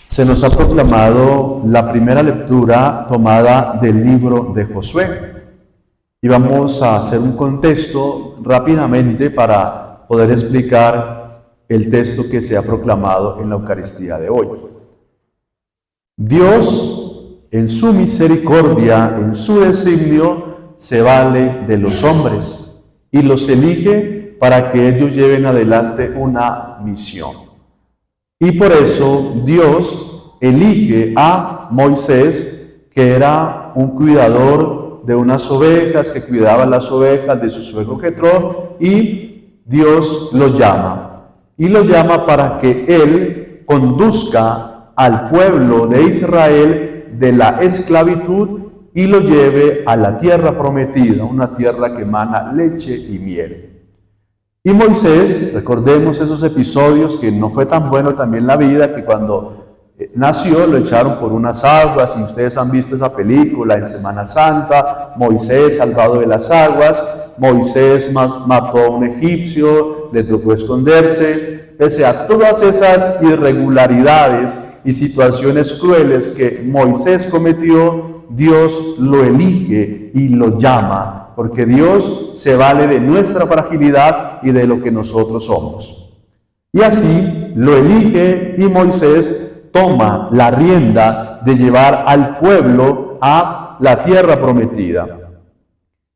Se nos ha proclamado la primera lectura tomada del libro de Josué. Y vamos a hacer un contexto rápidamente para poder explicar el texto que se ha proclamado en la Eucaristía de hoy. Dios, en su misericordia, en su designio, se vale de los hombres y los elige para que ellos lleven adelante una misión. Y por eso Dios elige a Moisés, que era un cuidador de unas ovejas, que cuidaba las ovejas de su suegro Jetro, y Dios lo llama. Y lo llama para que él conduzca al pueblo de Israel de la esclavitud y lo lleve a la tierra prometida, una tierra que emana leche y miel. Y Moisés, recordemos esos episodios que no fue tan bueno también la vida, que cuando nació lo echaron por unas aguas, y ustedes han visto esa película en Semana Santa, Moisés salvado de las aguas, Moisés mató a un egipcio, le tocó esconderse. Pese a todas esas irregularidades y situaciones crueles que Moisés cometió, Dios lo elige y lo llama, porque Dios se vale de nuestra fragilidad y de lo que nosotros somos. Y así lo elige, y Moisés toma la rienda de llevar al pueblo a la tierra prometida.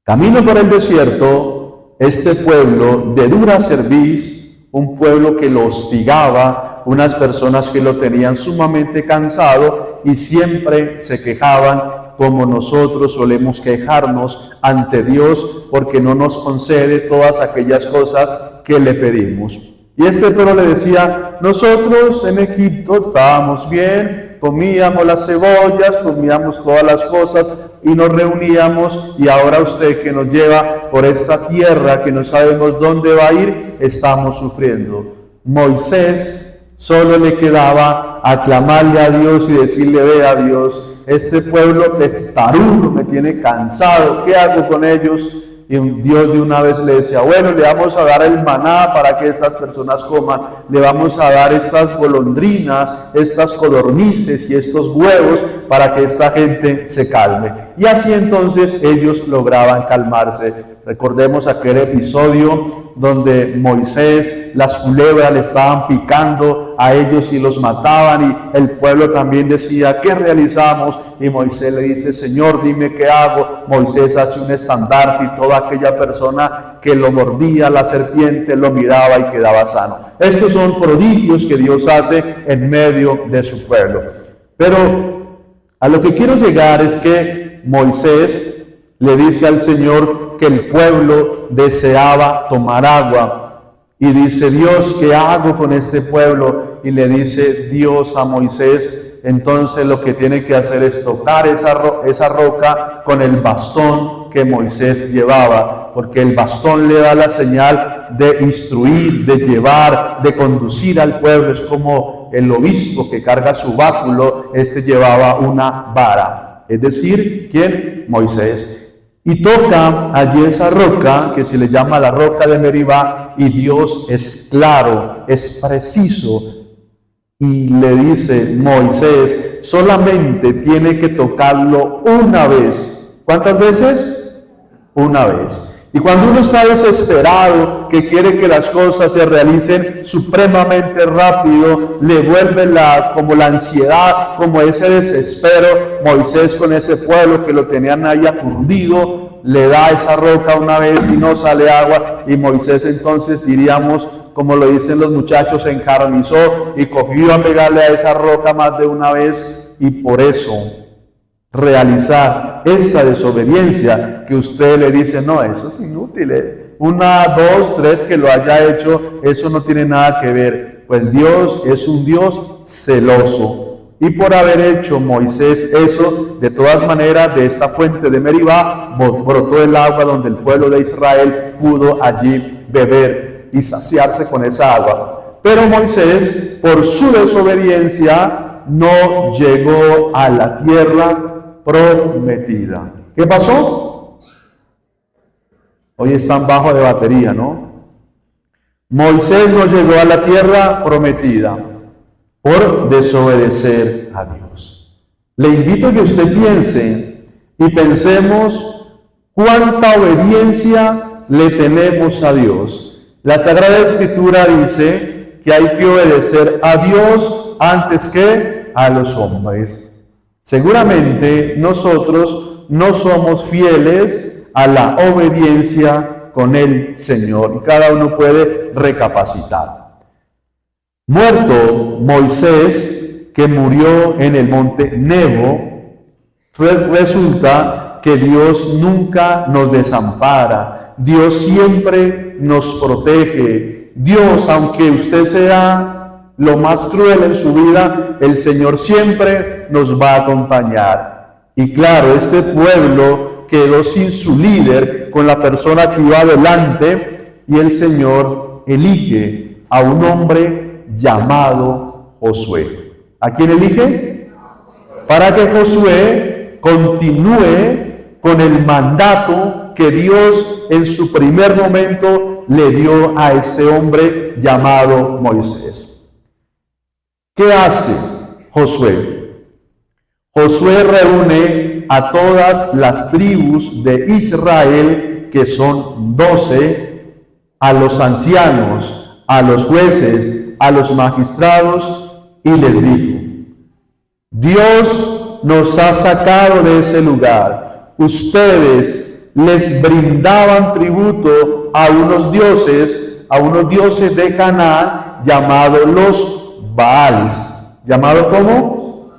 Camino por el desierto, este pueblo de dura cerviz, un pueblo que lo hostigaba, unas personas que lo tenían sumamente cansado y siempre se quejaban, como nosotros solemos quejarnos ante Dios porque no nos concede todas aquellas cosas que le pedimos. Y este pueblo le decía: nosotros en Egipto estábamos bien, comíamos las cebollas, comíamos todas las cosas y nos reuníamos, y ahora usted que nos lleva por esta tierra que no sabemos dónde va a ir, estamos sufriendo. Moisés solo le quedaba aclamarle a Dios y decirle: vea Dios, este pueblo testarudo me tiene cansado, ¿qué hago con ellos? Y Dios de una vez le decía: bueno, le vamos a dar el maná para que estas personas coman, le vamos a dar estas golondrinas, estas codornices y estos huevos para que esta gente se calme. Y así entonces ellos lograban calmarse. Recordemos aquel episodio donde Moisés, las culebras le estaban picando a ellos y los mataban, y el pueblo también decía: ¿qué realizamos? Y Moisés le dice: Señor, dime qué hago. Moisés hace un estandarte y toda aquella persona que lo mordía la serpiente lo miraba y quedaba sano. Estos son prodigios que Dios hace en medio de su pueblo. Pero a lo que quiero llegar es que Moisés le dice al Señor que el pueblo deseaba tomar agua. Y dice Dios: ¿qué hago con este pueblo? Y le dice Dios a Moisés: entonces lo que tiene que hacer es tocar esa roca con el bastón que Moisés llevaba, porque el bastón le da la señal de instruir, de llevar, de conducir al pueblo. Es como el obispo que carga su báculo, llevaba una vara. Es decir, ¿quién? Moisés. Y toca allí esa roca, que se le llama la roca de Meribá, y Dios es claro, es preciso, y le dice: Moisés solamente tiene que tocarlo una vez. ¿Cuántas veces? Una vez. Y cuando uno está desesperado, que quiere que las cosas se realicen supremamente rápido, le vuelve como la ansiedad, como ese desespero. Moisés, con ese pueblo que lo tenían ahí aturdido, le da esa roca una vez y no sale agua, y Moisés entonces, diríamos, como lo dicen los muchachos, se encarnizó y cogió a pegarle a esa roca más de una vez. Y por eso realizar esta desobediencia que usted le dice: no, eso es inútil, una, dos, tres que lo haya hecho, eso no tiene nada que ver. Pues Dios es un Dios celoso, y por haber hecho Moisés eso, de todas maneras, de esta fuente de Meribá brotó el agua donde el pueblo de Israel pudo allí beber y saciarse con esa agua. Pero Moisés, por su desobediencia, no llegó a la tierra prometida. ¿Qué pasó? Hoy están bajo de batería, ¿no? Moisés no llegó a la tierra prometida. por desobedecer a Dios. Le invito a que usted piense y pensemos cuánta obediencia le tenemos a Dios. La Sagrada Escritura dice que hay que obedecer a Dios antes que a los hombres. Seguramente nosotros no somos fieles a la obediencia con el Señor y cada uno puede recapacitar. Muerto Moisés, que murió en el monte Nebo, resulta que Dios nunca nos desampara. Dios siempre nos protege. Dios, aunque usted sea lo más cruel en su vida, el Señor siempre nos va a acompañar. Y claro, este pueblo quedó sin su líder, con la persona que iba adelante, y el Señor elige a un hombre llamado Josué. ¿A quién elige? Para que Josué continúe con el mandato que Dios en su primer momento le dio a este hombre llamado Moisés. ¿Qué hace Josué? Josué reúne a todas las tribus de Israel, que son 12, a los ancianos, a los jueces, a los magistrados, y les dijo: Dios nos ha sacado de ese lugar. Ustedes les brindaban tributo a unos dioses de Canaán, llamados los Baales. ¿Llamado cómo?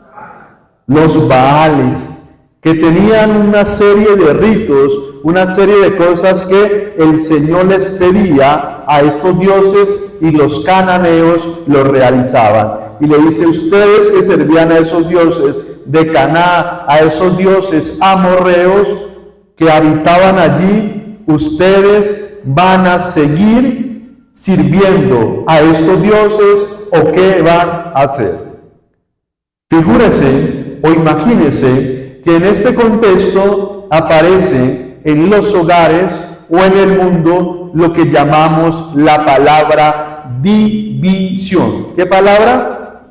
Los Baales, que tenían una serie de ritos, una serie de cosas que el Señor les pedía a estos dioses, y los cananeos lo realizaban. Y le dice: ustedes que servían a esos dioses de Canaán, a esos dioses amorreos que habitaban allí, ustedes van a seguir sirviendo a estos dioses, ¿o qué van a hacer? Figúrese o imagínese que en este contexto aparece en los hogares o en el mundo lo que llamamos la palabra división. ¿Qué palabra?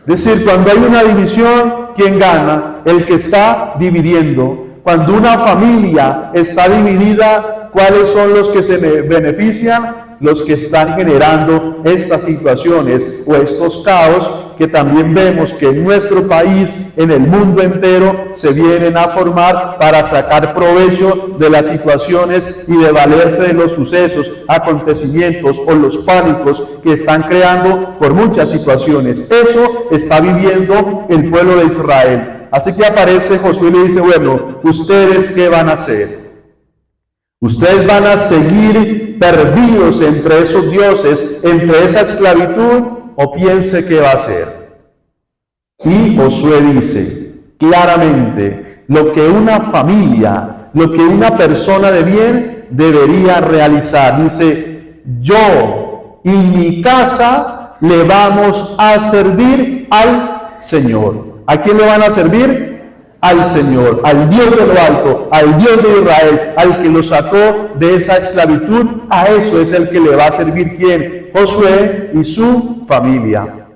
Es decir, cuando hay una división, ¿quién gana? El que está dividiendo. Cuando una familia está dividida, ¿cuáles son los que se benefician? Los que están generando estas situaciones o estos caos que también vemos que en nuestro país, en el mundo entero, se vienen a formar para sacar provecho de las situaciones y de valerse de los sucesos, acontecimientos o los pánicos que están creando por muchas situaciones. Eso está viviendo el pueblo de Israel. Así que aparece Josué y le dice: bueno, ¿ustedes qué van a hacer? ¿Ustedes van a seguir perdidos entre esos dioses, entre esa esclavitud, o piense qué va a hacer? Y Josué dice claramente lo que una familia, lo que una persona de bien debería realizar. Dice: yo y mi casa le vamos a servir al Señor. ¿A quién le van a servir? Al Señor, al Dios de lo alto, al Dios de Israel, al que lo sacó de esa esclavitud. A eso es el que le va a servir. ¿Quién? Josué y su familia.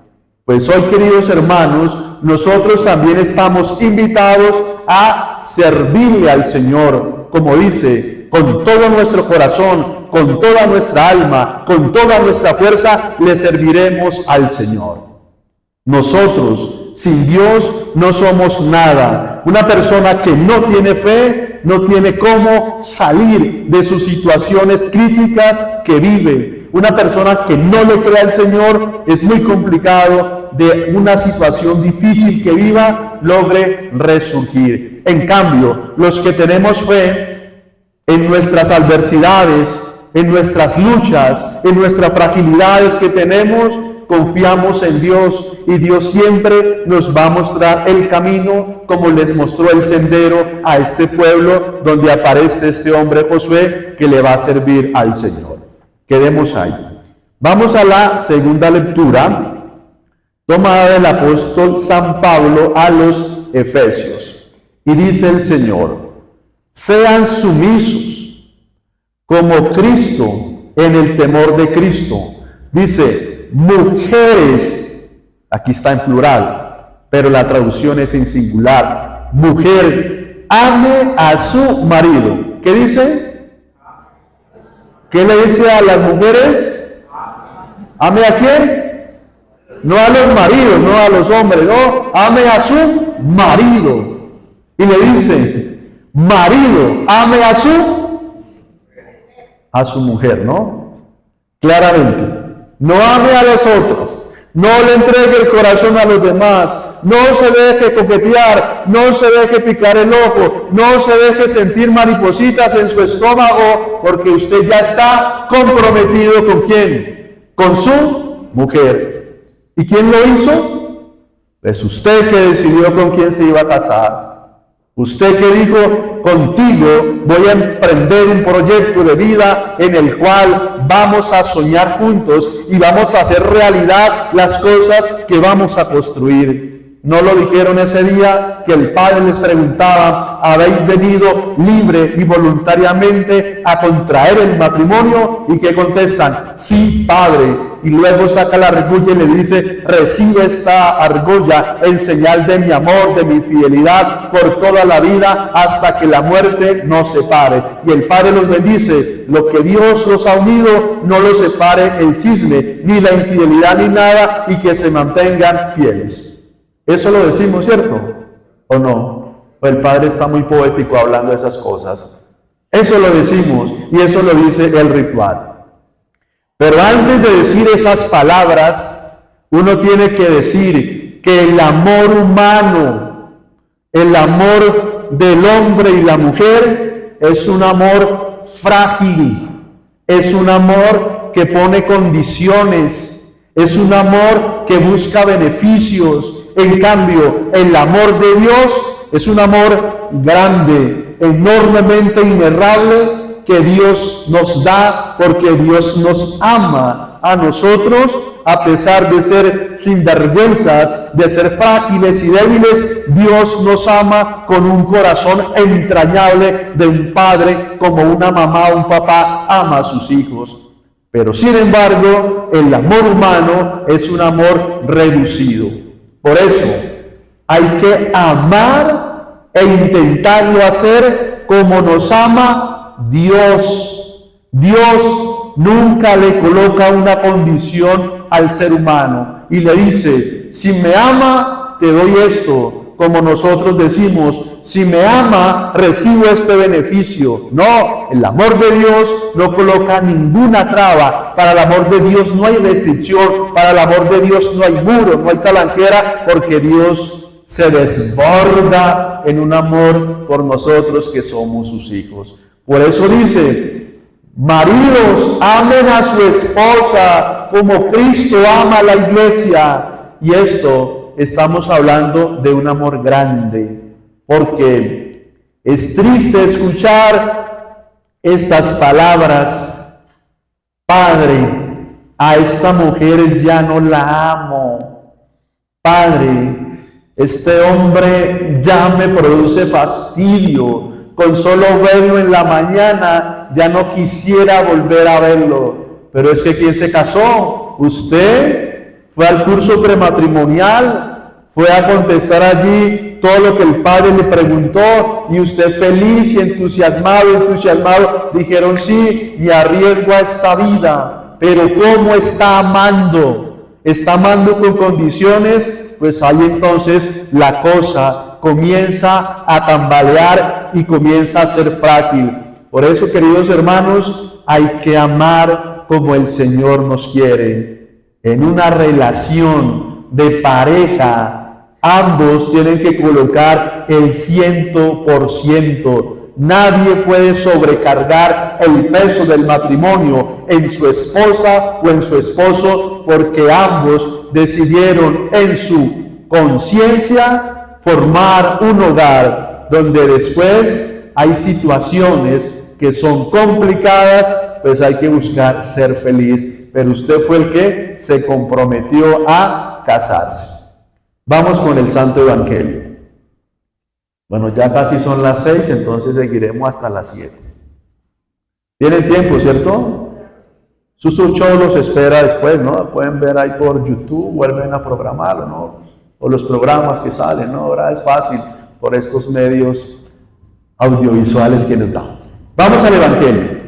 Pues hoy, queridos hermanos, nosotros también estamos invitados a servirle al Señor, como dice, con todo nuestro corazón, con toda nuestra alma, con toda nuestra fuerza, le serviremos al Señor. Nosotros, sin Dios, no somos nada. Una persona que no tiene fe, no tiene cómo salir de sus situaciones críticas que vive. Una persona que no le cree al Señor, es muy complicado de una situación difícil que viva, logre resurgir. En cambio, los que tenemos fe, en nuestras adversidades, en nuestras luchas, en nuestras fragilidades que tenemos, confiamos en Dios, y Dios siempre nos va a mostrar el camino, como les mostró el sendero a este pueblo, donde aparece este hombre Josué, que le va a servir al Señor. Quedemos ahí. Vamos a la segunda lectura, tomada del apóstol San Pablo a los Efesios. Y dice el Señor: sean sumisos como Cristo en el temor de Cristo. Dice: mujeres, Aquí está en plural, pero la traducción es en singular. Mujer, ame a su marido. ¿Qué dice? ¿Qué le dice a las mujeres? ¿Ame a quién? No a los maridos, no a los hombres, no. Ame a su marido. Y le dice, marido, ame a su mujer, ¿no? Claramente. No ame a los otros. No le entregue el corazón a los demás. No se deje coquetear. No se deje picar el ojo. No se deje sentir maripositas en su estómago, porque usted ya está comprometido ¿con quién? Con su mujer. ¿Y quién lo hizo? Pues usted que decidió con quién se iba a casar. Usted que dijo, contigo voy a emprender un proyecto de vida en el cual vamos a soñar juntos y vamos a hacer realidad las cosas que vamos a construir. ¿No lo dijeron ese día que el Padre les preguntaba, ¿habéis venido libre y voluntariamente a contraer el matrimonio? ¿Y qué contestan? Sí, Padre. Y luego saca la argolla y le dice, recibe esta argolla en señal de mi amor, de mi fidelidad por toda la vida hasta que la muerte nos separe. Y el Padre los bendice, lo que Dios los ha unido, no los separe el cisne, ni la infidelidad ni nada, y que se mantengan fieles. Eso lo decimos, ¿cierto? ¿O no? El Padre está muy poético hablando de esas cosas. Eso lo decimos y eso lo dice el ritual. Pero antes de decir esas palabras, uno tiene que decir que el amor humano, el amor del hombre y la mujer, es un amor frágil, es un amor que pone condiciones, es un amor que busca beneficios. En cambio, el amor de Dios es un amor grande, enormemente inenarrable, que Dios nos da porque Dios nos ama a nosotros, a pesar de ser sinvergüenzas, de ser frágiles y débiles. Dios nos ama con un corazón entrañable de un padre, como una mamá o un papá ama a sus hijos. Pero sin embargo, el amor humano es un amor reducido. Por eso, hay que amar e intentarlo hacer como nos ama Dios. Dios nunca le coloca una condición al ser humano y le dice, si me ama, te doy esto. Como nosotros decimos, si me ama, recibo este beneficio. No, el amor de Dios no coloca ninguna traba. Para el amor de Dios no hay restricción. Para el amor de Dios no hay muro, no hay talanquera, porque Dios se desborda en un amor por nosotros que somos sus hijos. Por eso dice, maridos, amen a su esposa como Cristo ama a la iglesia. Y esto estamos hablando de un amor grande, porque es triste escuchar estas palabras, Padre, a esta mujer ya no la amo. Padre, este hombre ya me produce fastidio. Con solo verlo en la mañana, ya no quisiera volver a verlo. Pero es que ¿quién se casó? ¿Usted? ¿Fue al curso prematrimonial? ¿Fue a contestar allí todo lo que el Padre le preguntó? Y usted feliz y entusiasmado, dijeron sí, me arriesgo a esta vida. Pero ¿cómo está amando? ¿Está amando con condiciones? Pues ahí entonces la cosa comienza a tambalear y comienza a ser frágil. Por eso, queridos hermanos, hay que amar como el Señor nos quiere. En una relación de pareja, ambos tienen que colocar el 100%. Nadie puede sobrecargar el peso del matrimonio en su esposa o en su esposo, porque ambos decidieron en su conciencia formar un hogar donde después hay situaciones que son complicadas, pues hay que buscar ser feliz. Pero usted fue el que se comprometió a casarse. Vamos con el Santo Evangelio. Bueno, ya casi son las 6, entonces seguiremos hasta las 7. ¿Tienen tiempo, cierto? Su show los espera después, ¿no? Pueden ver ahí por YouTube, vuelven a programarlo, ¿no? O los programas que salen, ¿no? Ahora es fácil por estos medios audiovisuales que nos dan. Vamos al Evangelio.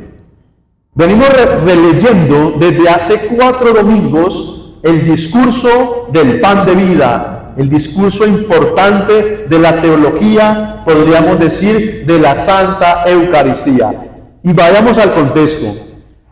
Venimos releyendo desde hace 4 domingos el discurso del pan de vida, el discurso importante de la teología, podríamos decir, de la Santa Eucaristía. Y vayamos al contexto.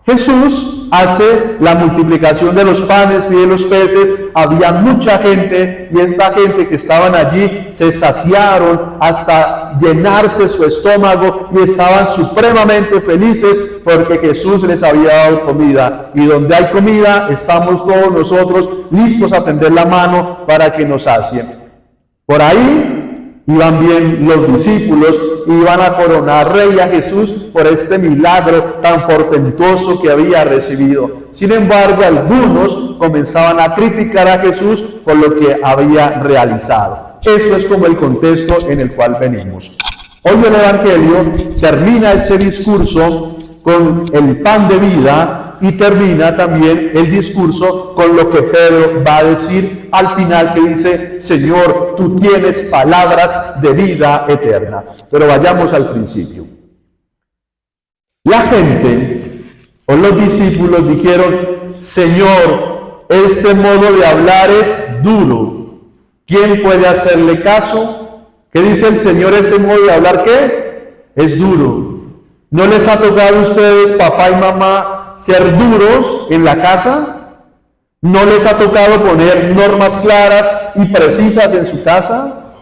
Jesús hace la multiplicación de los panes y de los peces. Había mucha gente y esta gente que estaban allí se saciaron hasta llenarse su estómago y estaban supremamente felices porque Jesús les había dado comida. Y donde hay comida, estamos todos nosotros listos a tender la mano para que nos sacien. Por ahí iban bien los discípulos, iban a coronar rey a Jesús por este milagro tan portentoso que había recibido. Sin embargo, algunos comenzaban a criticar a Jesús por lo que había realizado. Eso es como el contexto en el cual venimos. Hoy el Evangelio termina este discurso con el pan de vida y termina también el discurso con lo que Pedro va a decir al final, que dice: Señor, tú tienes palabras de vida eterna. Pero vayamos al principio. La gente o los discípulos dijeron: Señor, este modo de hablar es duro. ¿Quién puede hacerle caso? ¿Qué dice el Señor? Este modo de hablar, ¿qué? Es duro. ¿No les ha tocado a ustedes, papá y mamá, ser duros en la casa? ¿No les ha tocado poner normas claras y precisas en su casa?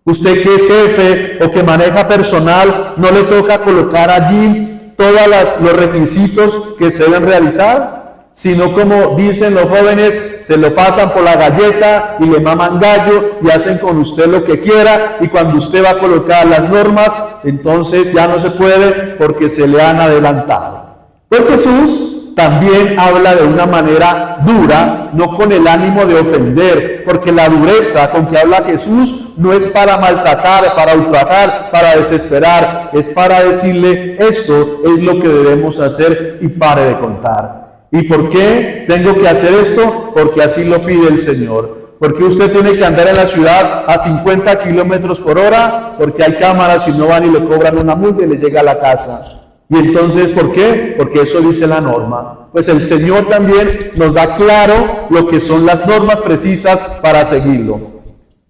Usted que es jefe o que maneja personal, ¿no le toca colocar allí todos los requisitos que se deben realizar? Sino, como dicen los jóvenes, se lo pasan por la galleta y le maman gallo y hacen con usted lo que quiera, y cuando usted va a colocar las normas, entonces ya no se puede porque se le han adelantado. Pues Jesús también habla de una manera dura, no con el ánimo de ofender, porque la dureza con que habla Jesús no es para maltratar, para ultrajar, para desesperar, es para decirle: esto es lo que debemos hacer y pare de contar. ¿Y por qué tengo que hacer esto? Porque así lo pide el Señor. ¿Por qué usted tiene que andar en la ciudad a 50 kilómetros por hora? Porque hay cámaras y no van y le cobran una multa y le llega a la casa. Y entonces, ¿por qué? Porque eso dice la norma. Pues el Señor también nos da claro lo que son las normas precisas para seguirlo.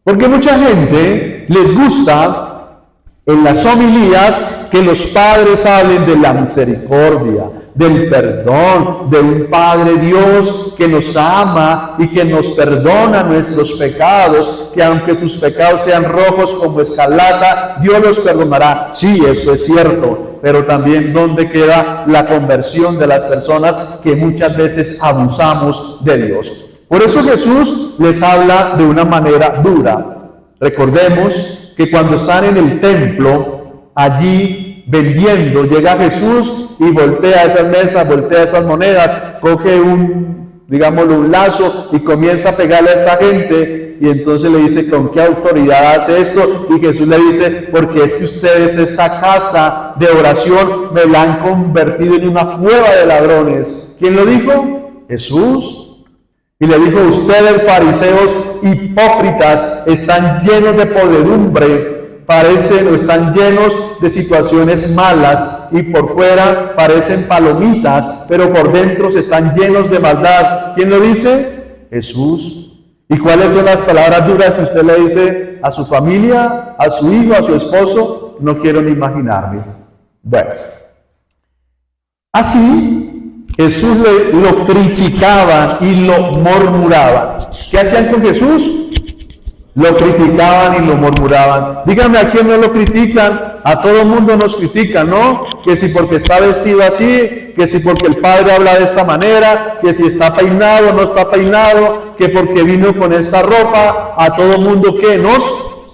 Porque mucha gente les gusta en las homilías que los padres hablen de la misericordia, del perdón, de un Padre Dios que nos ama y que nos perdona nuestros pecados, que aunque tus pecados sean rojos como escarlata, Dios los perdonará. Sí, eso es cierto, pero también ¿dónde queda la conversión de las personas que muchas veces abusamos de Dios? Por eso Jesús les habla de una manera dura. Recordemos que cuando están en el templo, allí vendiendo, llega Jesús y voltea esas mesas, voltea esas monedas, coge un lazo y comienza a pegarle a esta gente, y entonces le dice: ¿con qué autoridad hace esto? Y Jesús le dice: porque es que ustedes esta casa de oración me la han convertido en una cueva de ladrones. ¿Quién lo dijo? Jesús. Y le dijo: ustedes, fariseos hipócritas, están llenos de podredumbre, parecen o están llenos de situaciones malas, y por fuera parecen palomitas, pero por dentro están llenos de maldad. ¿Quién lo dice? Jesús. ¿Y cuáles son las palabras duras que usted le dice a su familia, a su hijo, a su esposo? No quiero ni imaginarme. Bueno, así Jesús lo criticaban y lo murmuraban. ¿Qué hacían con Jesús? Lo criticaban y lo murmuraban. Díganme, ¿a quién no lo critican? A todo el mundo nos critican, ¿no? Que si porque está vestido así, que si porque el padre habla de esta manera, que si está peinado o no está peinado, que porque vino con esta ropa, a todo el mundo que nos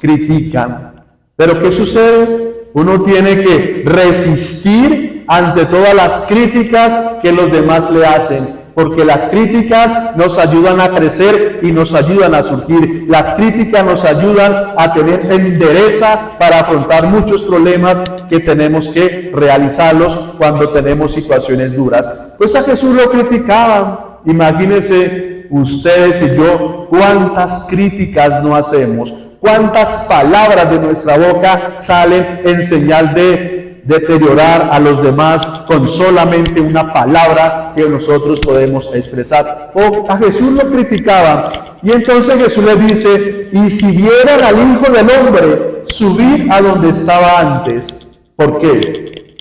critican. Pero ¿qué sucede? Uno tiene que resistir ante todas las críticas que los demás le hacen. porque las críticas nos ayudan a crecer y nos ayudan a surgir. Las críticas nos ayudan a tener endereza para afrontar muchos problemas que tenemos que realizarlos cuando tenemos situaciones duras. Pues a Jesús lo criticaban. Imagínense ustedes y yo cuántas críticas no hacemos, cuántas palabras de nuestra boca salen en señal de deteriorar a los demás con solamente una palabra que nosotros podemos expresar. O a Jesús lo criticaban. Y entonces Jesús le dice, y si vieran al Hijo del Hombre subir a donde estaba antes. ¿Por qué?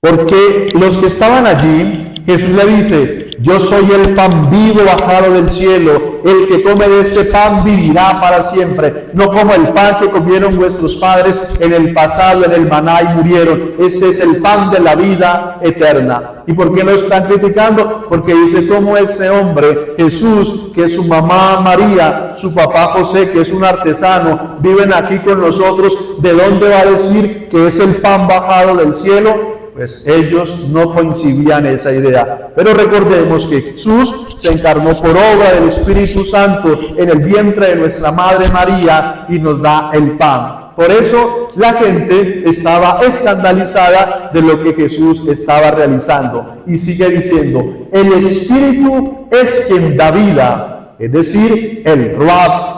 Porque los que estaban allí, Jesús le dice, yo soy el pan vivo bajado del cielo, el que come de este pan vivirá para siempre, no como el pan que comieron vuestros padres en el pasado, en el maná y murieron. Este es el pan de la vida eterna. ¿Y por qué lo están criticando? Porque dice, como este hombre, Jesús, que su mamá María, su papá José, que es un artesano, viven aquí con nosotros, ¿de dónde va a decir que es el pan bajado del cielo? Pues ellos no concibían esa idea. Pero recordemos que Jesús se encarnó por obra del Espíritu Santo en el vientre de nuestra Madre María y nos da el pan. Por eso la gente estaba escandalizada de lo que Jesús estaba realizando. Y sigue diciendo, el Espíritu es quien da vida, es decir, el Ruach.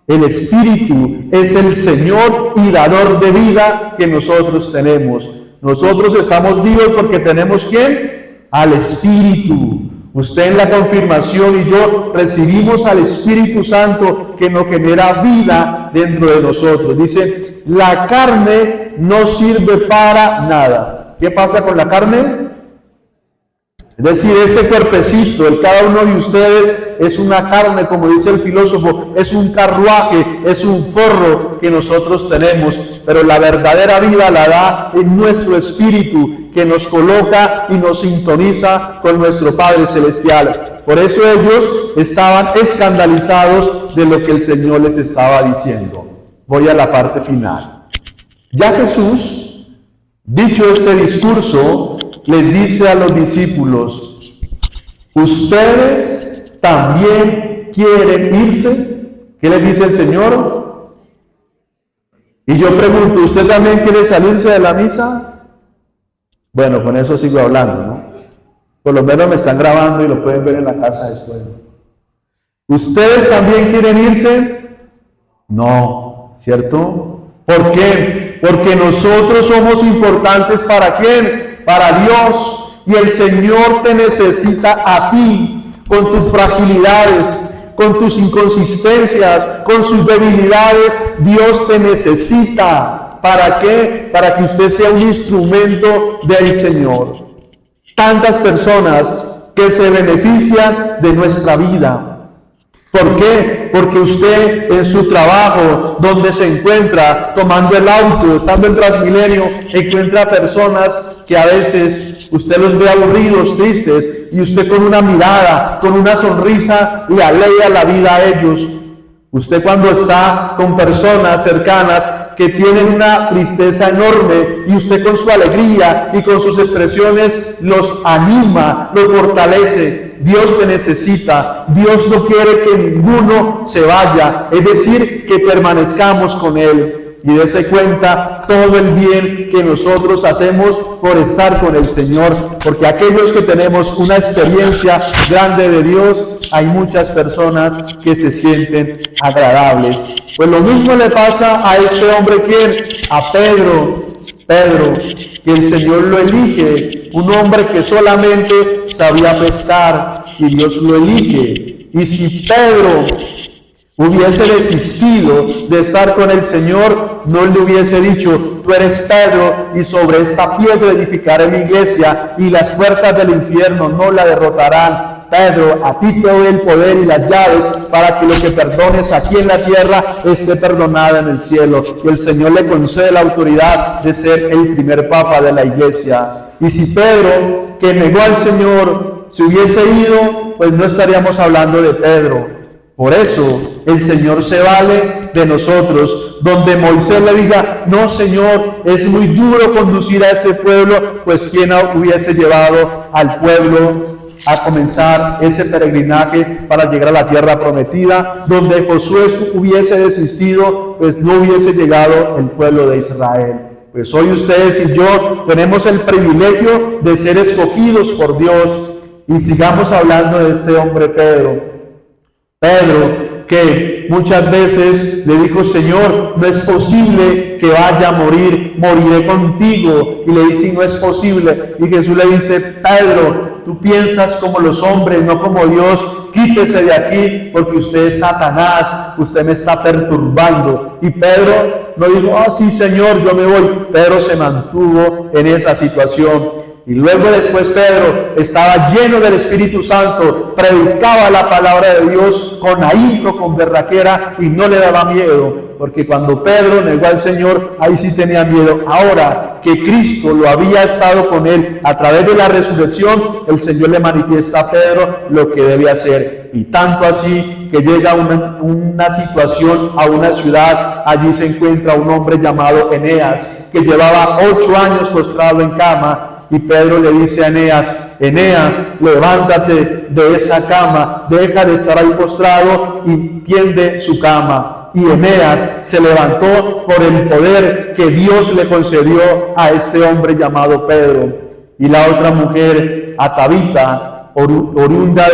El Espíritu es el Señor y dador de vida que nosotros tenemos. Nosotros estamos vivos porque tenemos ¿quién? Al Espíritu. Usted en la confirmación y yo recibimos al Espíritu Santo que nos genera vida dentro de nosotros. Dice, la carne no sirve para nada. ¿Qué pasa con la carne? Es decir, este cuerpecito, el cada uno de ustedes es una carne, como dice el filósofo, es un carruaje, es un forro que nosotros tenemos, pero la verdadera vida la da en nuestro espíritu, que nos coloca y nos sintoniza con nuestro Padre Celestial. Por eso ellos estaban escandalizados de lo que el Señor les estaba diciendo. Voy a la parte final. Ya Jesús, dicho este discurso, les dice a los discípulos, ¿ustedes también quieren irse? ¿Qué les dice el Señor? Y yo pregunto, ¿usted también quiere salirse de la misa? Bueno, con eso sigo hablando, ¿no? Por lo menos me están grabando y lo pueden ver en la casa después. ¿Ustedes también quieren irse? No, ¿cierto? ¿Por qué? Porque nosotros somos importantes ¿para quién? Para Dios, y el Señor te necesita a ti, con tus fragilidades, con tus inconsistencias, con sus debilidades. Dios te necesita. ¿Para qué? Para que usted sea un instrumento del Señor. Tantas personas que se benefician de nuestra vida. ¿Por qué? Porque usted en su trabajo, donde se encuentra, tomando el auto, estando en Transmilenio, encuentra personas que a veces usted los ve aburridos, tristes, y usted con una mirada, con una sonrisa, le alegra la vida a ellos. Usted cuando está con personas cercanas que tienen una tristeza enorme, y usted con su alegría y con sus expresiones los anima, los fortalece. Dios te necesita. Dios no quiere que ninguno se vaya, es decir, que permanezcamos con Él. Y dése cuenta todo el bien que nosotros hacemos por estar con el Señor, porque aquellos que tenemos una experiencia grande de Dios, hay muchas personas que se sienten agradables. Pues lo mismo le pasa a este hombre, ¿quién? A Pedro, que el Señor lo elige, un hombre que solamente sabía pescar, y Dios lo elige. Y si Pedro hubiese desistido de estar con el Señor, no le hubiese dicho, tú eres Pedro, y sobre esta piedra edificaré mi iglesia, y las puertas del infierno no la derrotarán. Pedro, a ti te doy el poder y las llaves para que lo que perdones aquí en la tierra esté perdonado en el cielo. Y el Señor le concede la autoridad de ser el primer papa de la iglesia. Y si Pedro, que negó al Señor, se hubiese ido, pues no estaríamos hablando de Pedro. Por eso el Señor se vale de nosotros. Donde Moisés le diga, no Señor, es muy duro conducir a este pueblo, pues ¿quién hubiese llevado al pueblo a comenzar ese peregrinaje para llegar a la tierra prometida, donde Josué hubiese desistido, pues no hubiese llegado el pueblo de Israel. Pues hoy ustedes y yo tenemos el privilegio de ser escogidos por Dios, y sigamos hablando de este hombre Pedro. Pedro, que muchas veces le dijo: Señor, no es posible que vaya a morir, moriré contigo. Y le dice: no es posible. Y Jesús le dice: Pedro, tú piensas como los hombres, no como Dios. Quítese de aquí, porque usted es Satanás, usted me está perturbando. Y Pedro no dijo: sí, Señor, yo me voy. Pedro se mantuvo en esa situación. Y luego después Pedro estaba lleno del Espíritu Santo, predicaba la palabra de Dios con ahínco, con berraquera, y no le daba miedo, porque cuando Pedro negó al Señor, ahí sí tenía miedo. Ahora que Cristo lo había estado con él a través de la resurrección, el Señor le manifiesta a Pedro lo que debe hacer. Y tanto así que llega una situación a una ciudad, allí se encuentra un hombre llamado Eneas, que llevaba 8 años postrado en cama. Y Pedro le dice a Eneas: Eneas, levántate de esa cama, deja de estar ahí postrado y tiende su cama. Y Eneas se levantó por el poder que Dios le concedió a este hombre llamado Pedro. Y la otra mujer, a Tabita, oriunda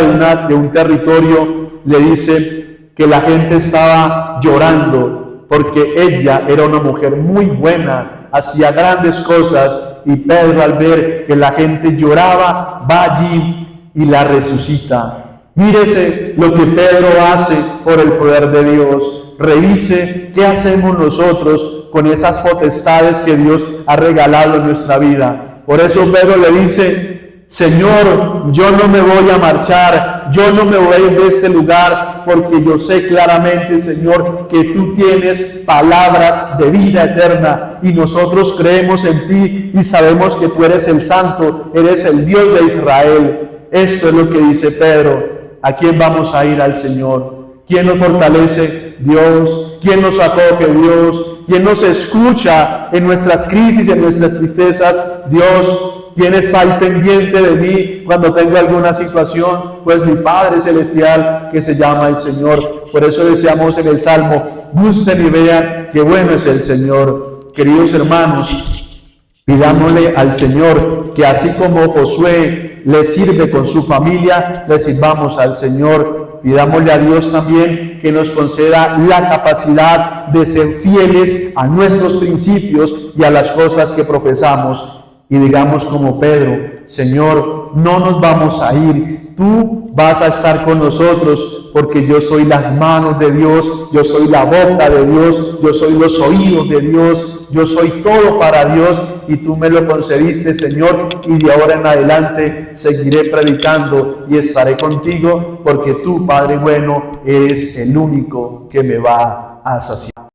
de un territorio, le dice que la gente estaba llorando porque ella era una mujer muy buena, hacía grandes cosas. Y Pedro, al ver que la gente lloraba, va allí y la resucita. Mírese lo que Pedro hace por el poder de Dios. Revise qué hacemos nosotros con esas potestades que Dios ha regalado en nuestra vida. Por eso Pedro le dice: Señor, yo no me voy a marchar, yo no me voy a ir de este lugar, porque yo sé claramente, Señor, que tú tienes palabras de vida eterna, y nosotros creemos en ti y sabemos que tú eres el Santo, eres el Dios de Israel. Esto es lo que dice Pedro. ¿A quién vamos a ir? Al Señor. ¿Quién nos fortalece? Dios. ¿Quién nos acoge? Dios. ¿Quién nos escucha en nuestras crisis, en nuestras tristezas? Dios. ¿Quién está ahí pendiente de mí cuando tengo alguna situación? Pues mi Padre Celestial, que se llama el Señor. Por eso deseamos en el Salmo: gusten y vean qué bueno es el Señor. Queridos hermanos, pidámosle al Señor que así como Josué le sirve con su familia, le sirvamos al Señor. Pidámosle a Dios también que nos conceda la capacidad de ser fieles a nuestros principios y a las cosas que profesamos. Y digamos como Pedro: Señor, no nos vamos a ir, tú vas a estar con nosotros, porque yo soy las manos de Dios, yo soy la boca de Dios, yo soy los oídos de Dios, yo soy todo para Dios, y tú me lo concediste, Señor, y de ahora en adelante seguiré predicando y estaré contigo, porque tú, Padre bueno, eres el único que me va a saciar.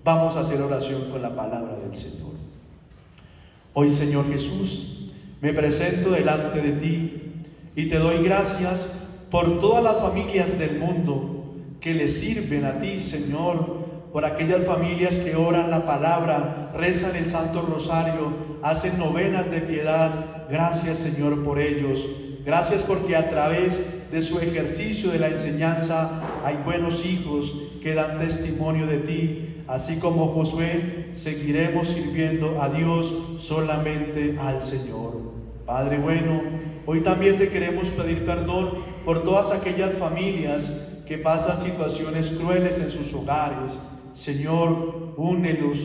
Vamos a hacer oración con la palabra del Señor. Hoy, Señor Jesús, me presento delante de ti y te doy gracias por todas las familias del mundo que le sirven a ti, Señor, por aquellas familias que oran la palabra, rezan el Santo Rosario, hacen novenas de piedad. Gracias, Señor, por ellos. Gracias porque a través de su ejercicio de la enseñanza hay buenos hijos que dan testimonio de ti. Así como Josué, seguiremos sirviendo a Dios, solamente al Señor. Padre bueno, hoy también te queremos pedir perdón por todas aquellas familias que pasan situaciones crueles en sus hogares. Señor, únelos,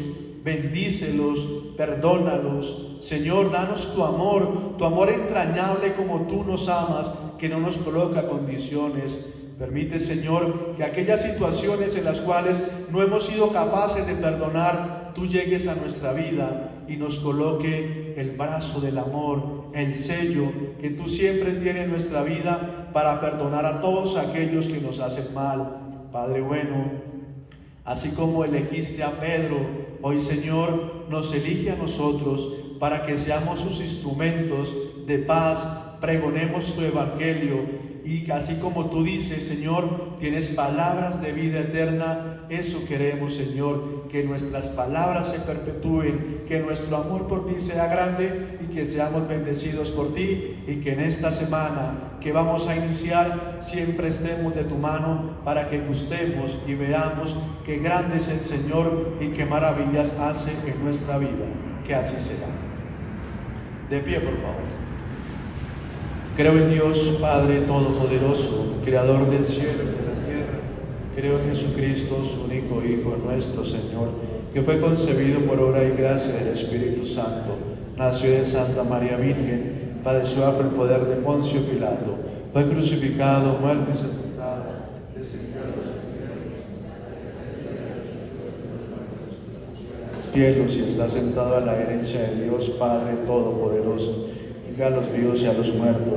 bendícelos, perdónalos. Señor, danos tu amor entrañable como tú nos amas, que no nos coloca condiciones. Permite, Señor, que aquellas situaciones en las cuales no hemos sido capaces de perdonar, tú llegues a nuestra vida y nos coloque el brazo del amor, el sello que tú siempre tienes en nuestra vida para perdonar a todos aquellos que nos hacen mal. Padre bueno, así como elegiste a Pedro, hoy, Señor, nos elige a nosotros para que seamos sus instrumentos de paz, pregonemos tu evangelio Y así como tú dices, Señor, tienes palabras de vida eterna. Eso queremos, Señor, que nuestras palabras se perpetúen, que nuestro amor por ti sea grande y que seamos bendecidos por ti, y que en esta semana que vamos a iniciar siempre estemos de tu mano para que gustemos y veamos qué grande es el Señor y qué maravillas hace en nuestra vida. Que así sea. De pie, por favor. Creo en Dios, Padre Todopoderoso, Creador del cielo y de la tierra. Creo en Jesucristo, su único Hijo, nuestro Señor, que fue concebido por obra y gracia del Espíritu Santo, nació de Santa María Virgen, padeció bajo el poder de Poncio Pilato, fue crucificado, muerto y sepultado, descendió a los cielos y está sentado a la derecha de Dios Padre Todopoderoso. A los vivos y a los muertos